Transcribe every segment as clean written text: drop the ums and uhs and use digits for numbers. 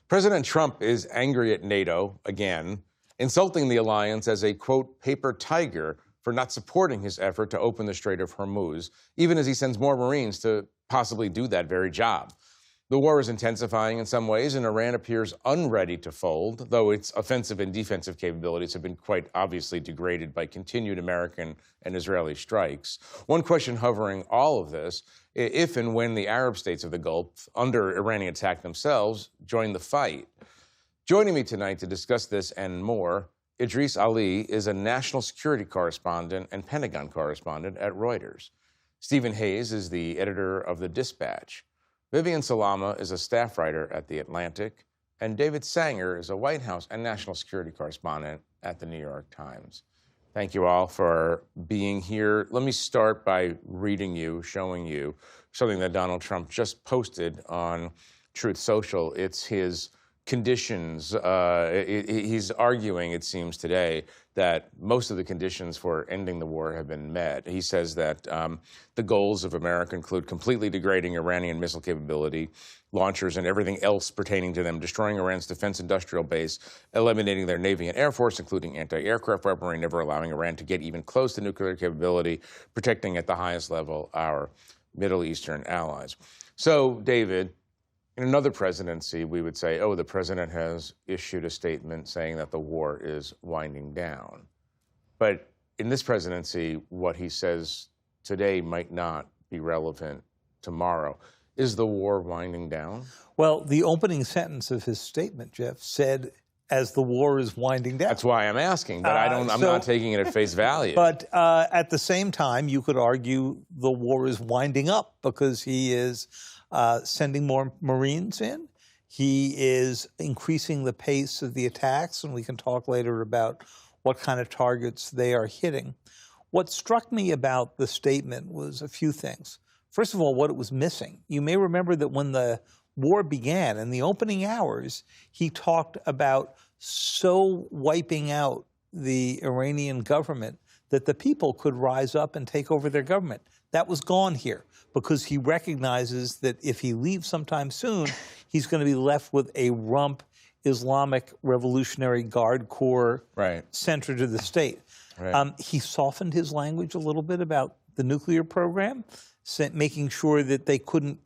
President Trump is angry at NATO again, insulting the alliance as a, quote, paper tiger for not supporting his effort to open the Strait of Hormuz, even as he sends more Marines to possibly do that very job. The war is intensifying in some ways, and Iran appears unready to fold, though its offensive and defensive capabilities have been quite obviously degraded by continued American and Israeli strikes. One question hovering all of this, if and when the Arab states of the Gulf, under Iranian attack themselves, join the fight. Joining me tonight to discuss this and more, Idris Ali is a national security correspondent and Pentagon correspondent at Reuters. Stephen Hayes is the editor of The Dispatch. Vivian Salama is a staff writer at The Atlantic, and David Sanger is a White House and national security correspondent at The New York Times. Thank you all for being here. Let me start by showing you something that Donald Trump just posted on Truth Social. It's his conditions. He's arguing, it seems today, that most of the conditions for ending the war have been met. He says that the goals of America include completely degrading Iranian missile capability, launchers, and everything else pertaining to them, destroying Iran's defense industrial base, eliminating their Navy and Air Force, including anti-aircraft weaponry, never allowing Iran to get even close to nuclear capability, protecting at the highest level our Middle Eastern allies. So, David, in another presidency, we would say, oh, the president has issued a statement saying that the war is winding down. But in this presidency, what he says today might not be relevant tomorrow. Is the war winding down? Well, the opening sentence of his statement, Jeff, said, as the war is winding down. That's why I'm asking, but I'm not taking it at face value. But at the same time, you could argue the war is winding up because he is sending more Marines in. He is increasing the pace of the attacks, and we can talk later about what kind of targets they are hitting. What struck me about the statement was a few things. First of all, what it was missing. You may remember that when the war began, in the opening hours, he talked about so wiping out the Iranian government that the people could rise up and take over their government. That was gone here because he recognizes that if he leaves sometime soon, he's going to be left with a rump Islamic Revolutionary Guard Corps center to the state. Right. He softened his language a little bit about the nuclear program, making sure that they couldn't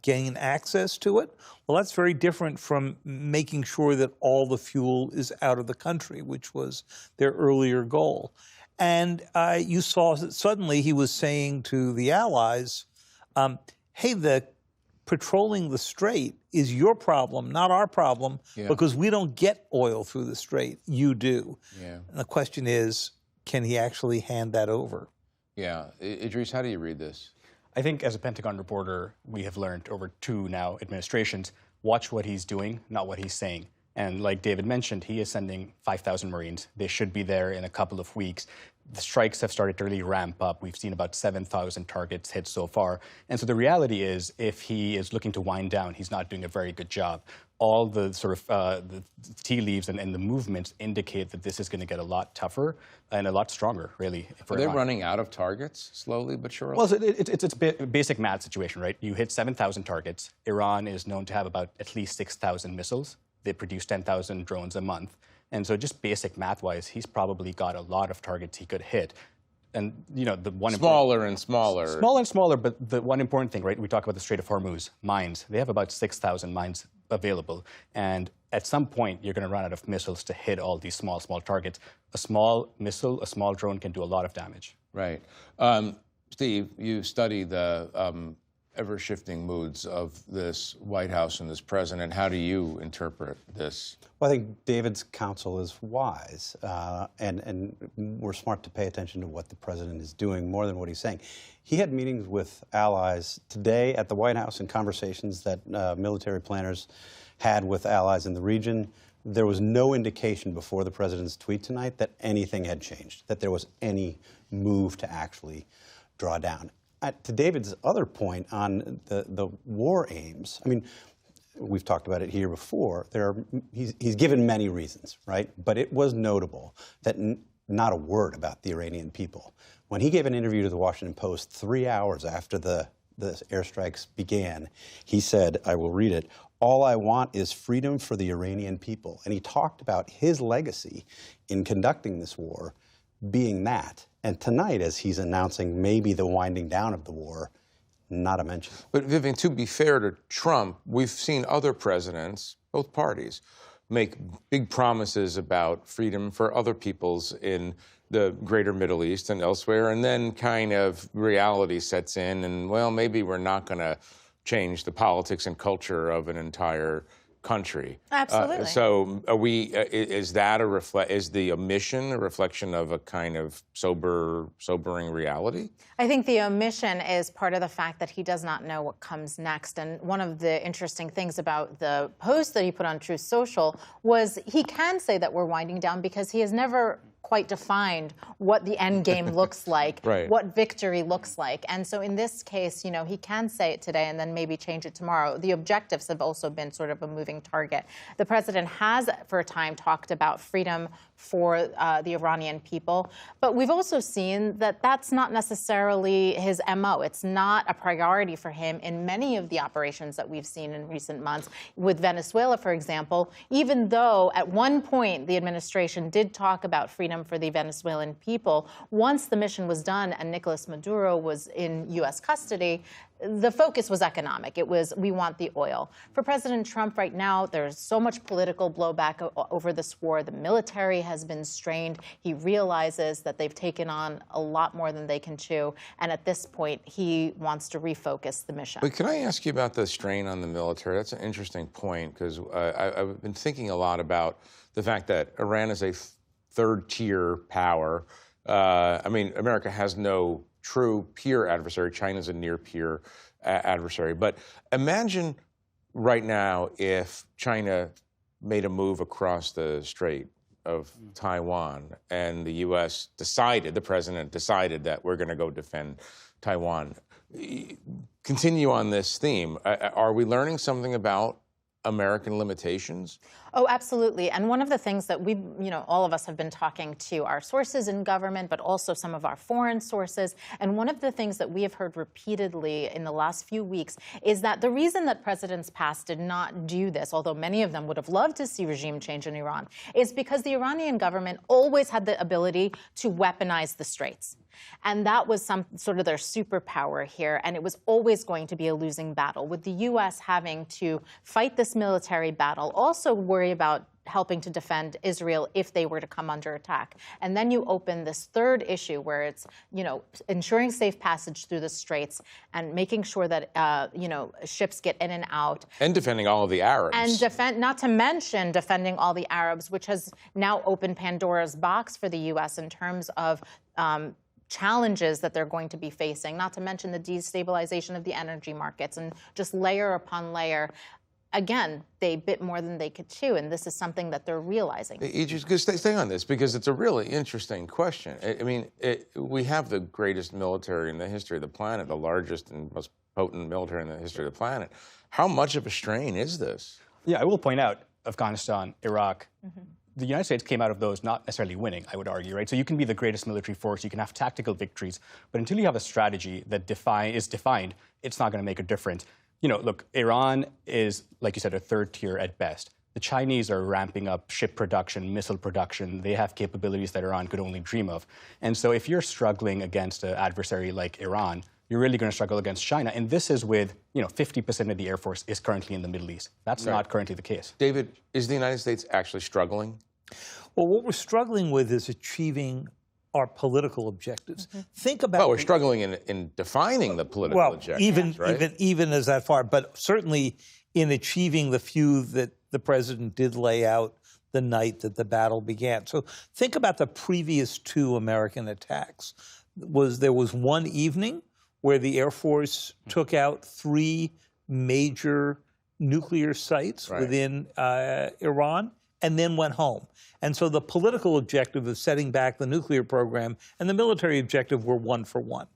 gain access to it. Well, that's very different from making sure that all the fuel is out of the country, which was their earlier goal. And you saw that suddenly he was saying to the allies, hey, the patrolling the strait is your problem, not our problem, because we don't get oil through the strait. You do. Yeah. And the question is, can he actually hand that over? Yeah. Idris, how do you read this? I think as a Pentagon reporter, we have learned over two now administrations, watch what he's doing, not what he's saying. And like David mentioned, he is sending 5,000 Marines. They should be there in a couple of weeks. The strikes have started to really ramp up. We've seen about 7,000 targets hit so far. And so the reality is, if he is looking to wind down, he's not doing a very good job. All the sort of the tea leaves and the movements indicate that this is going to get a lot tougher and a lot stronger, really. Are they running out of targets slowly but surely? Well, it's a basic math situation, right? You hit 7,000 targets. Iran is known to have about at least 6,000 missiles. They produce 10,000 drones a month. And so just basic math-wise, he's probably got a lot of targets he could hit. And, you know, the one smaller and smaller. Smaller and smaller, but the one important thing, right, we talk about the Strait of Hormuz, mines. They have about 6,000 mines available. And at some point, you're going to run out of missiles to hit all these small targets. A small missile, a small drone can do a lot of damage. Right. Steve, you study the ever-shifting moods of this White House and this president. How do you interpret this? Well, I think David's counsel is wise, and we're smart to pay attention to what the president is doing more than what he's saying. He had meetings with allies today at the White House and conversations that military planners had with allies in the region. There was no indication before the president's tweet tonight that anything had changed, that there was any move to actually draw down. To David's other point on the war aims, I mean, we've talked about it here before. He's given many reasons, right? But it was notable that not a word about the Iranian people. When he gave an interview to the Washington Post 3 hours after the the airstrikes began, he said, I will read it, "All I want is freedom for the Iranian people." And he talked about his legacy in conducting this war being that. And tonight, as he's announcing maybe the winding down of the war, not a mention. But Vivian, to be fair to Trump, we've seen other presidents, both parties, make big promises about freedom for other peoples in the greater Middle East and elsewhere, and then kind of reality sets in, and well, maybe we're not going to change the politics and culture of an entire country. Absolutely. So are we, is that is the omission a reflection of a kind of sobering reality? I think the omission is part of the fact that he does not know what comes next. And one of the interesting things about the post that he put on Truth Social was he can say that we're winding down because he has never quite defined what the end game looks like, right, what victory looks like. And so in this case, you know, he can say it today and then maybe change it tomorrow. The objectives have also been sort of a moving target. The president has, for a time, talked about freedom for the Iranian people. But we've also seen that that's not necessarily his MO. It's not a priority for him in many of the operations that we've seen in recent months. With Venezuela, for example, even though at one point the administration did talk about freedom for the Venezuelan people, once the mission was done and Nicolas Maduro was in U.S. custody, the focus was economic. It was, we want the oil. For President Trump right now, there's so much political blowback over this war. The military has been strained. He realizes that they've taken on a lot more than they can chew. And at this point, he wants to refocus the mission. But can I ask you about the strain on the military? That's an interesting point, because I've been thinking a lot about the fact that Iran is a third-tier power. I mean, America has no true peer adversary. China's a near-peer adversary. But imagine right now if China made a move across the Strait of Taiwan and the U.S. decided, the president decided that we're going to go defend Taiwan. Continue on this theme. Are we learning something about American limitations? Oh, absolutely. And one of the things that we, all of us have been talking to our sources in government, but also some of our foreign sources. And one of the things that we have heard repeatedly in the last few weeks is that the reason that presidents past did not do this, although many of them would have loved to see regime change in Iran, is because the Iranian government always had the ability to weaponize the Straits. And that was some sort of their superpower here. And it was always going to be a losing battle, with the U.S. having to fight this military battle, also worry about helping to defend Israel if they were to come under attack. And then you open this third issue where it's, ensuring safe passage through the Straits and making sure that, ships get in and out. And defending all of the Arabs. And not to mention defending all the Arabs, which has now opened Pandora's box for the U.S. in terms of challenges that they're going to be facing, not to mention the destabilization of the energy markets, and just layer upon layer. Again, they bit more than they could chew, and this is something that they're realizing. You just stay on this, because it's a really interesting question. I mean, we have the greatest military in the history of the planet, the largest and most potent military in the history of the planet. How much of a strain is this? Yeah, I will point out Afghanistan, Iraq. The United States came out of those not necessarily winning, I would argue, right? So you can be the greatest military force, you can have tactical victories, but until you have a strategy that is defined, it's not going to make a difference. Look, Iran is, like you said, a third tier at best. The Chinese are ramping up ship production, missile production. They have capabilities that Iran could only dream of. And so if you're struggling against an adversary like Iran, you're really going to struggle against China. And this is with, 50% of the Air Force is currently in the Middle East. That's not currently the case. David, is the United States actually struggling? Well, what we're struggling with is achieving our political objectives. Think about. Well, we're struggling in defining the political objectives, right? even as that far, but certainly in achieving the few that the president did lay out the night that the battle began. So think about the previous two American attacks. There was one evening where the Air Force took out 3 major nuclear sites within Iran, and then went home. And so the political objective of setting back the nuclear program and the military objective were one for one.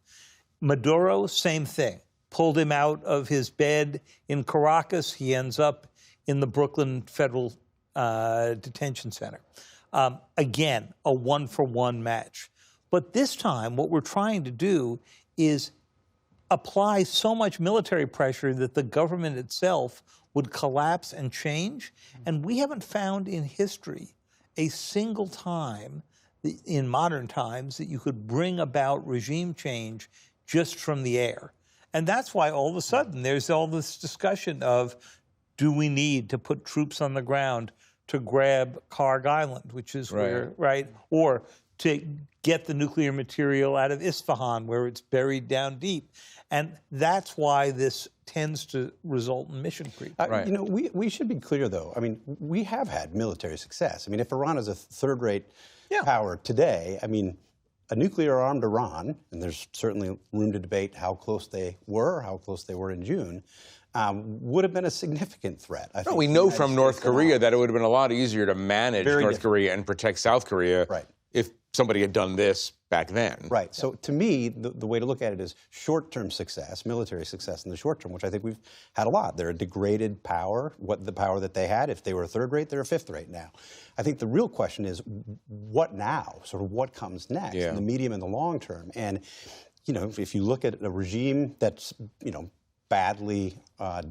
Maduro, same thing. Pulled him out of his bed in Caracas. He ends up in the Brooklyn Federal Detention Center. Again, a one-for-one match. But this time, what we're trying to do is apply so much military pressure that the government itself would collapse and change. And we haven't found in history a single time in modern times that you could bring about regime change just from the air. And that's why all of a sudden there's all this discussion of, do we need to put troops on the ground to grab Karg Island, which is where, right? Or to get the nuclear material out of Isfahan, where it's buried down deep. And that's why this tends to result in mission creep. You know, we should be clear, though. I mean, we have had military success. I mean, if Iran is a third-rate power today, I mean, a nuclear-armed Iran, and there's certainly room to debate how close they were, how close they were in June, would have been a significant threat. I think we know from North Korea that it would have been a lot easier to manage North Korea and protect South Korea if somebody had done this back then. Right. So to me, the way to look at it is short-term success, military success in the short term, which I think we've had a lot. They're a degraded power. The power that they had, if they were a third rate, they're a fifth rate now. I think the real question is, what now? Sort of what comes next in the medium and the long term? And, you know, if you look at a regime that's, you know, badly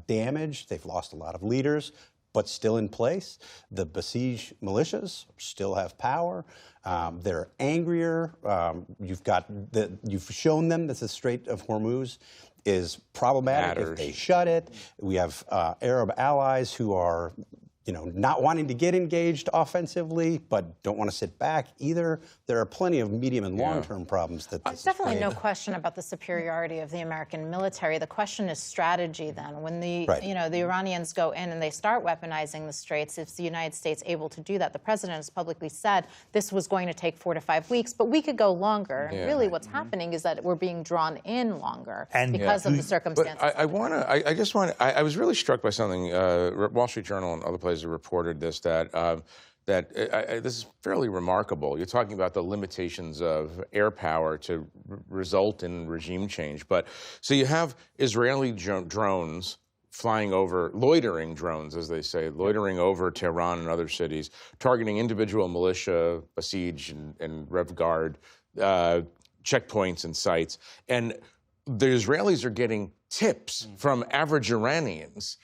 damaged, they've lost a lot of leaders, but still in place. The Basij militias still have power. They're angrier. You've shown them that the Strait of Hormuz is problematic if they shut it. We have Arab allies who are, you know, not wanting to get engaged offensively, but don't want to sit back either. There are plenty of medium and long-term problems that There's definitely no question about the superiority of the American military. The question is strategy then. When the the Iranians go in and they start weaponizing the straits, is the United States able to do that? The president has publicly said this was going to take 4 to 5 weeks, but we could go longer. And really what's happening is that we're being drawn in longer because of the circumstances. But I was really struck by something. Wall Street Journal and other places reported this, that this is fairly remarkable. You're talking about the limitations of air power to result in regime change. But so you have Israeli drones flying over, loitering drones, as they say, loitering over Tehran and other cities, targeting individual militia, Basij and Rev Guard, checkpoints and sites. And the Israelis are getting tips from average Iranians.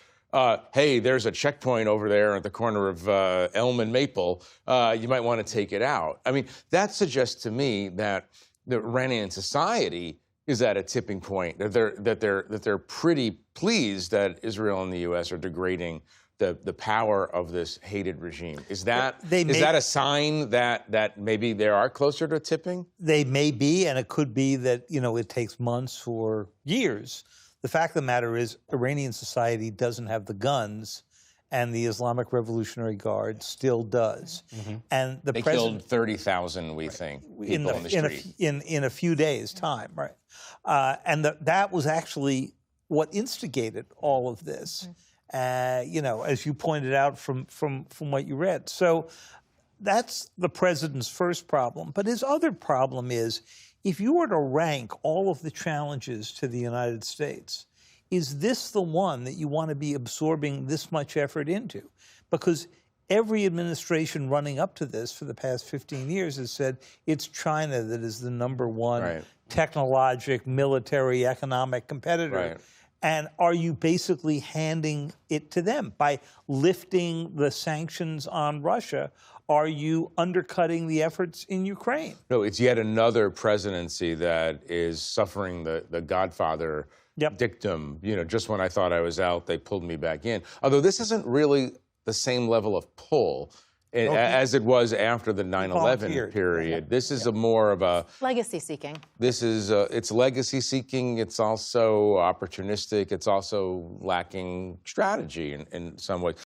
Hey, there's a checkpoint over there at the corner of Elm and Maple. You might want to take it out. I mean, that suggests to me that the Iranian society is at a tipping point. That they're pretty pleased that Israel and the U.S. are degrading the power of this hated regime. Is that a sign that maybe they are closer to tipping? They may be, and it could be that, you know, it takes months or years. The fact of the matter is, Iranian society doesn't have the guns, and the Islamic Revolutionary Guard still does. And they killed 30,000, we think, people in the street in a few days' time, right? And that was actually what instigated all of this. You know, as you pointed out from what you read. So that's the president's first problem. But his other problem is, if you were to rank all of the challenges to the United States, is this the one that you want to be absorbing this much effort into? Because every administration running up to this for the past 15 years has said it's China that is the #1 technologic, military, economic competitor. And are you basically handing it to them? By lifting the sanctions on Russia, are you undercutting the efforts in Ukraine? No, it's yet another presidency that is suffering the Godfather dictum. You know, just when I thought I was out, they pulled me back in. Although this isn't really the same level of pull as it was after the 9/11 period. This is a more of a legacy seeking. This is it's legacy seeking. It's also opportunistic. It's also lacking strategy in some ways.